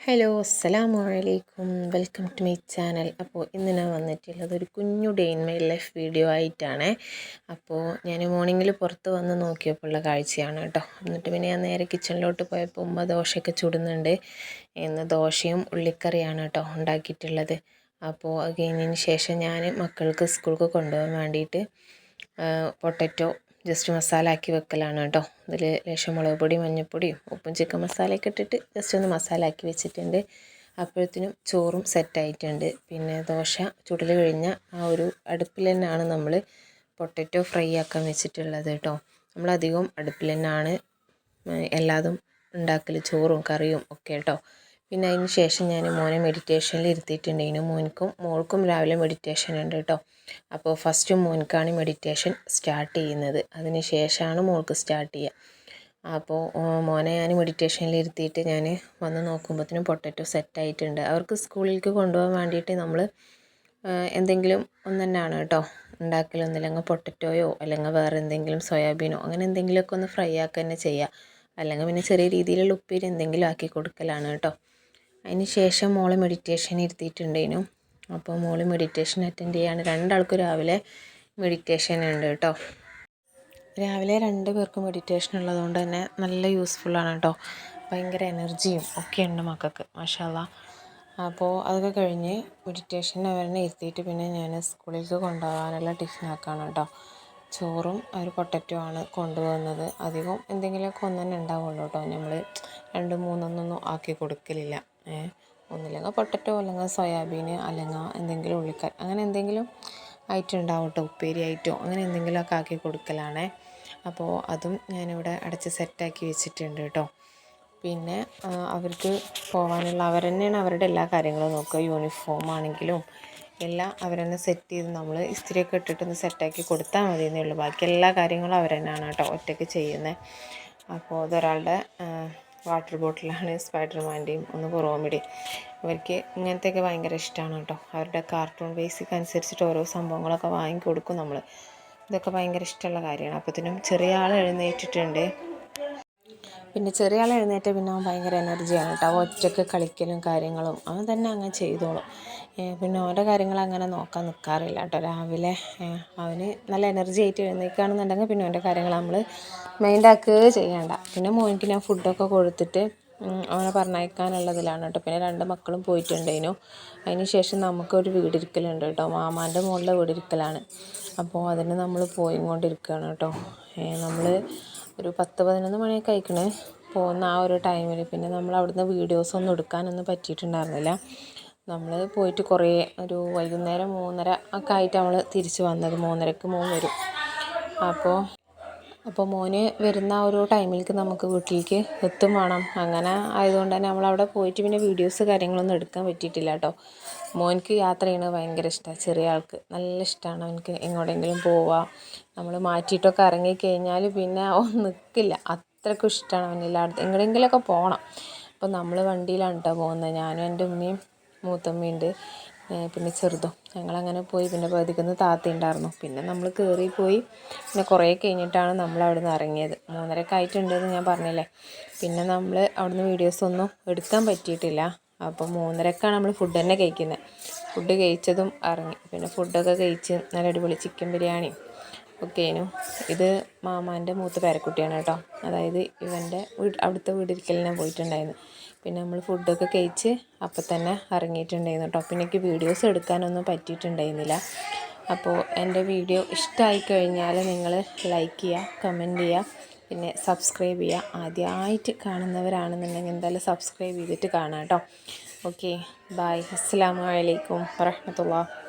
Hello അസ്സലാമു അലൈക്കും welcome to my channel. അപ്പോൾ ഇന്ന് ഞാൻ വന്നിട്ടുള്ളത് ഒരു കുഞ്ഞു day in my life video ആയിട്ടാണ്. അപ്പോൾ ഞാൻ മോർണിംഗിൽ പുറത്ത് വന്ന് നോക്കിയപ്പോൾ ഉള്ള കാഴ്ചയാണ് കേട്ടോ. എന്നിട്ട് പിന്നെ ഞാൻ നേരെ കിച്ചണിലോട്ട് പോയപ്പോൾ ഉമ്മ ദോശയൊക്കെ ചുടുന്നുണ്ട്. ഇന്ന് ദോശയും ഉള്ളിക്കറിയാണ് കേട്ടോ ഉണ്ടാക്കിയിട്ടുള്ളത്. അപ്പോൾ അത് കഴിഞ്ഞതിന് ശേഷം ഞാൻ മക്കൾക്ക് സ്കൂൾക്ക് കൊണ്ടുപോകാൻ വേണ്ടിയിട്ട് പൊട്ടറ്റോ ജസ്റ്റ് മസാല ആക്കി വെക്കലാണ് കേട്ടോ. ഇതിൽ ലേശം മുളക് പൊടി, മഞ്ഞൾപ്പൊടിയും ഉപ്പും ചിക്കൻ മസാലയൊക്കെ ഇട്ടിട്ട് ജസ്റ്റ് ഒന്ന് മസാല ആക്കി വെച്ചിട്ടുണ്ട്. അപ്പോഴത്തേനും ചോറും സെറ്റായിട്ടുണ്ട്. പിന്നെ ദോശ ചുടൽ കഴിഞ്ഞ ആ ഒരു അടുപ്പിൽ തന്നെയാണ് നമ്മൾ പൊട്ടറ്റോ ഫ്രൈ ആക്കാൻ വെച്ചിട്ടുള്ളത് കേട്ടോ. നമ്മളധികം അടുപ്പിൽ തന്നെയാണ് എല്ലാതും ഉണ്ടാക്കൽ, ചോറും കറിയും ഒക്കെ കേട്ടോ. പിന്നെ അതിന് ശേഷം ഞാൻ മോനെ മെഡിറ്റേഷനിൽ ഇരുത്തിയിട്ടുണ്ടെങ്കിലും മോനിക്കും മോൾക്കും രാവിലെ മെഡിറ്റേഷൻ ഉണ്ട് കേട്ടോ. അപ്പോൾ ഫസ്റ്റ് മോനിക്കാണ് മെഡിറ്റേഷൻ സ്റ്റാർട്ട് ചെയ്യുന്നത്, അതിന് ശേഷമാണ് മോൾക്ക് സ്റ്റാർട്ട് ചെയ്യുക. അപ്പോൾ മോനെ ഞാൻ മെഡിറ്റേഷനിൽ ഇരുത്തിയിട്ട് ഞാൻ വന്ന് നോക്കുമ്പോഴത്തേനും പൊട്ടറ്റോ സെറ്റായിട്ടുണ്ട്. അവർക്ക് സ്കൂളിലേക്ക് കൊണ്ടുപോകാൻ വേണ്ടിയിട്ട് നമ്മൾ എന്തെങ്കിലും ഒന്ന് തന്നെയാണ് കേട്ടോ ഉണ്ടാക്കലൊന്നുമില്ലെങ്കിൽ പൊട്ടറ്റോയോ അല്ലെങ്കിൽ വേറെ എന്തെങ്കിലും സോയാബീനോ അങ്ങനെ എന്തെങ്കിലുമൊക്കെ ഒന്ന് ഫ്രൈ ആക്കുക തന്നെ ചെയ്യുക. അല്ലെങ്കിൽ പിന്നെ ചെറിയ രീതിയിലുള്ള ഉപ്പേരി എന്തെങ്കിലും ആക്കി കൊടുക്കലാണ് കേട്ടോ. അതിന് ശേഷം മോളെ മെഡിറ്റേഷൻ ഇരുത്തിയിട്ടുണ്ടേനു. അപ്പോൾ മോള് മെഡിറ്റേഷൻ അറ്റൻഡ് ചെയ്യാണ്. രണ്ടാൾക്കും രാവിലെ മെഡിറ്റേഷൻ ഉണ്ട് കേട്ടോ. രാവിലെ 2 പേർക്കും മെഡിറ്റേഷൻ ഉള്ളതുകൊണ്ട് തന്നെ നല്ല യൂസ്ഫുള്ളാണ് കേട്ടോ. ഭയങ്കര എനർജിയും ഒക്കെ ഉണ്ട് മക്കൾക്ക്, മാഷാ അല്ലാഹ്. അപ്പോൾ അതൊക്കെ കഴിഞ്ഞ് മെഡിറ്റേഷൻ അവരെ ഇരുത്തിയിട്ട് പിന്നെ ഞാൻ സ്കൂളിലേക്ക് കൊണ്ടുപോകാനുള്ള ടിഫിനാക്കാണ് കേട്ടോ. ചോറും ഒരു പൊട്ടറ്റോ ആണ് കൊണ്ടുപോകുന്നത്. അധികം എന്തെങ്കിലുമൊക്കെ ഒന്ന് തന്നെ ഉണ്ടാവുള്ളൂ കേട്ടോ. നമ്മൾ 2, 3 ആക്കി കൊടുക്കലില്ല. ഒന്നില്ലെങ്കിൽ പൊട്ടറ്റോ അല്ലെങ്കിൽ സോയാബീൻ അല്ലെങ്കിൽ എന്തെങ്കിലും ഉള്ളിക്കറി അങ്ങനെ എന്തെങ്കിലും ആയിട്ട് ഉണ്ടാവും കേട്ടോ. ഉപ്പേരി ആയിട്ടോ അങ്ങനെ എന്തെങ്കിലുമൊക്കെ ആക്കി കൊടുക്കലാണേ. അപ്പോൾ അതും ഞാനിവിടെ അടച്ച് സെറ്റാക്കി വെച്ചിട്ടുണ്ട് കേട്ടോ. പിന്നെ അവർക്ക് പോകാനുള്ള അവർ തന്നെയാണ് അവരുടെ എല്ലാ കാര്യങ്ങളും നോക്കുക. യൂണിഫോം ആണെങ്കിലും എല്ലാം അവർ തന്നെ സെറ്റ് ചെയ്ത് നമ്മൾ ഇസ്തിരിയൊക്കെ ഇട്ടിട്ടൊന്ന് സെറ്റാക്കി കൊടുത്താൽ മതി എന്നേ ഉള്ളൂ. ബാക്കി എല്ലാ കാര്യങ്ങളും അവർ തന്നെയാണ് കേട്ടോ ഒറ്റയ്ക്ക് ചെയ്യുന്നത്. അപ്പോൾ ഇതൊരാളുടെ വാട്ടർ ബോട്ടിലാണ്, സ്പൈഡർമാൻ്റെയും ഒന്ന് കോമിഡി. അവർക്ക് ഇങ്ങനത്തെയൊക്കെ ഭയങ്കര ഇഷ്ടമാണ് കേട്ടോ. അവരുടെ കാർട്ടൂൺ ബേസിക് അനുസരിച്ചിട്ട് ഓരോ സംഭവങ്ങളൊക്കെ വാങ്ങിക്കൊടുക്കും നമ്മൾ. ഇതൊക്കെ ഭയങ്കര ഇഷ്ടമുള്ള കാര്യമാണ്. അപ്പോഴത്തേനും ചെറിയ ആൾ എഴുന്നേറ്റിട്ടുണ്ട്. പിന്നെ ചെറിയ ആൾ എഴുന്നേറ്റ് പിന്നെ അവൻ ഭയങ്കര എനർജിയാണ് കേട്ടോ. അവൻ ഒറ്റയ്ക്ക് കളിക്കലും കാര്യങ്ങളും അവൻ തന്നെ അങ്ങനെ ചെയ്തോളും. പിന്നെ ഓൻ്റെ കാര്യങ്ങൾ അങ്ങനെ നോക്കാൻ നിൽക്കാറില്ല കേട്ടോ. രാവിലെ അവന് നല്ല എനർജി ആയിട്ട് എഴുന്നേൽക്കുകയാണെന്നുണ്ടെങ്കിൽ പിന്നെ അവൻ്റെ കാര്യങ്ങൾ നമ്മൾ മൈൻഡാക്കുകയേ ചെയ്യണ്ട. പിന്നെ മോനിക്ക് ഞാൻ ഫുഡൊക്കെ കൊടുത്തിട്ട് അവനെ പറഞ്ഞയക്കാനുള്ളതിലാണ് കേട്ടോ. പിന്നെ 2 മക്കളും പോയിട്ടുണ്ടേനു. അതിന് ശേഷം നമുക്കൊരു വീടിരിക്കലുണ്ട് കേട്ടോ. മാമാൻ്റെ മുകളിലെ വീടിരിക്കലാണ്. അപ്പോൾ അതിന് നമ്മൾ പോയിക്കൊണ്ടിരിക്കുകയാണ് കേട്ടോ. നമ്മൾ ഒരു 10-11 മണിയൊക്കെ ആയിക്കണേ പോകുന്ന ആ ഒരു ടൈമിൽ. പിന്നെ നമ്മൾ അവിടുന്ന് വീഡിയോസൊന്നും എടുക്കാനൊന്നും പറ്റിയിട്ടുണ്ടായിരുന്നില്ല. നമ്മൾ പോയിട്ട് കുറേ ഒരു വൈകുന്നേരം 3:30 ഒക്കെ ആയിട്ട് നമ്മൾ തിരിച്ച് വന്നത്. 3:30ക്ക് മോൻ വരും. അപ്പോൾ മോന് വരുന്ന ആ ഒരു ടൈമിലേക്ക് നമുക്ക് വീട്ടിലേക്ക് എത്തും വേണം. അങ്ങനെ ആയതുകൊണ്ട് തന്നെ നമ്മളവിടെ പോയിട്ട് പിന്നെ വീഡിയോസ് കാര്യങ്ങളൊന്നും എടുക്കാൻ പറ്റിയിട്ടില്ല കേട്ടോ. മോനിക്ക് യാത്ര ചെയ്യണത് ഭയങ്കര ഇഷ്ടമാണ്. ചെറിയ ആൾക്ക് നല്ല ഇഷ്ടമാണ്. അവനക്ക് എങ്ങോട്ടെങ്കിലും പോവുക, നമ്മൾ മാറ്റിയിട്ടൊക്കെ ഇറങ്ങിക്കഴിഞ്ഞാൽ പിന്നെ നിൽക്കില്ല. അത്രയ്ക്കും ഇഷ്ടമാണ് അവനെല്ലായിടത്തും എങ്ങോട്ടെങ്കിലുമൊക്കെ പോകണം. അപ്പോൾ നമ്മൾ വണ്ടിയിലാണ് കേട്ടോ പോകുന്നത്. ഞാനും എൻ്റെ ഉമ്മയും മൂത്തമ്മയുണ്ട്, പിന്നെ ചെറുതും. ഞങ്ങളങ്ങനെ പോയി. പിന്നെ പതിക്കുന്ന താത്ത ഉണ്ടായിരുന്നു. പിന്നെ നമ്മൾ കയറിപ്പോയി. പിന്നെ കുറേ കഴിഞ്ഞിട്ടാണ് നമ്മൾ അവിടെ നിന്ന് ഇറങ്ങിയത്. 3:30 ആയിട്ടുണ്ടെന്ന് ഞാൻ പറഞ്ഞില്ലേ. പിന്നെ നമ്മൾ അവിടുന്ന് വീഡിയോസൊന്നും എടുക്കാൻ പറ്റിയിട്ടില്ല. അപ്പോൾ 3:30ക്കാണ് നമ്മൾ ഫുഡ് തന്നെ കഴിക്കുന്നത്. ഫുഡ് കഴിച്ചതും ഇറങ്ങി. പിന്നെ ഫുഡൊക്കെ കഴിച്ച് നല്ല അടിപൊളി ചിക്കൻ ബിരിയാണി ഒക്കെയായിരുന്നു. ഇത് മാമാൻ്റെ മൂത്ത പേരക്കുട്ടിയാണ് കേട്ടോ. അതായത് ഇവൻ്റെ അവിടുത്തെ വീടിരിക്കലിന് പോയിട്ടുണ്ടായിരുന്നു. പിന്നെ നമ്മൾ ഫുഡൊക്കെ കഴിച്ച് അപ്പം തന്നെ ഇറങ്ങിയിട്ടുണ്ടായിരുന്നു കേട്ടോ. പിന്നെ എനിക്ക് വീഡിയോസ് എടുക്കാനൊന്നും പറ്റിയിട്ടുണ്ടായിരുന്നില്ല. അപ്പോൾ എൻ്റെ വീഡിയോ ഇഷ്ടമായി കഴിഞ്ഞാൽ നിങ്ങൾ ലൈക്ക് ചെയ്യുക, കമൻറ്റ് ചെയ്യുക, പിന്നെ സബ്സ്ക്രൈബ് ചെയ്യുക. ആദ്യമായിട്ട് കാണുന്നവരാണെന്നുണ്ടെങ്കിൽ എന്തായാലും സബ്സ്ക്രൈബ് ചെയ്തിട്ട് കാണാം കേട്ടോ. Okay, bye. അസ്സലാമു അലൈക്കും വറഹ്മത്തുള്ളാഹി.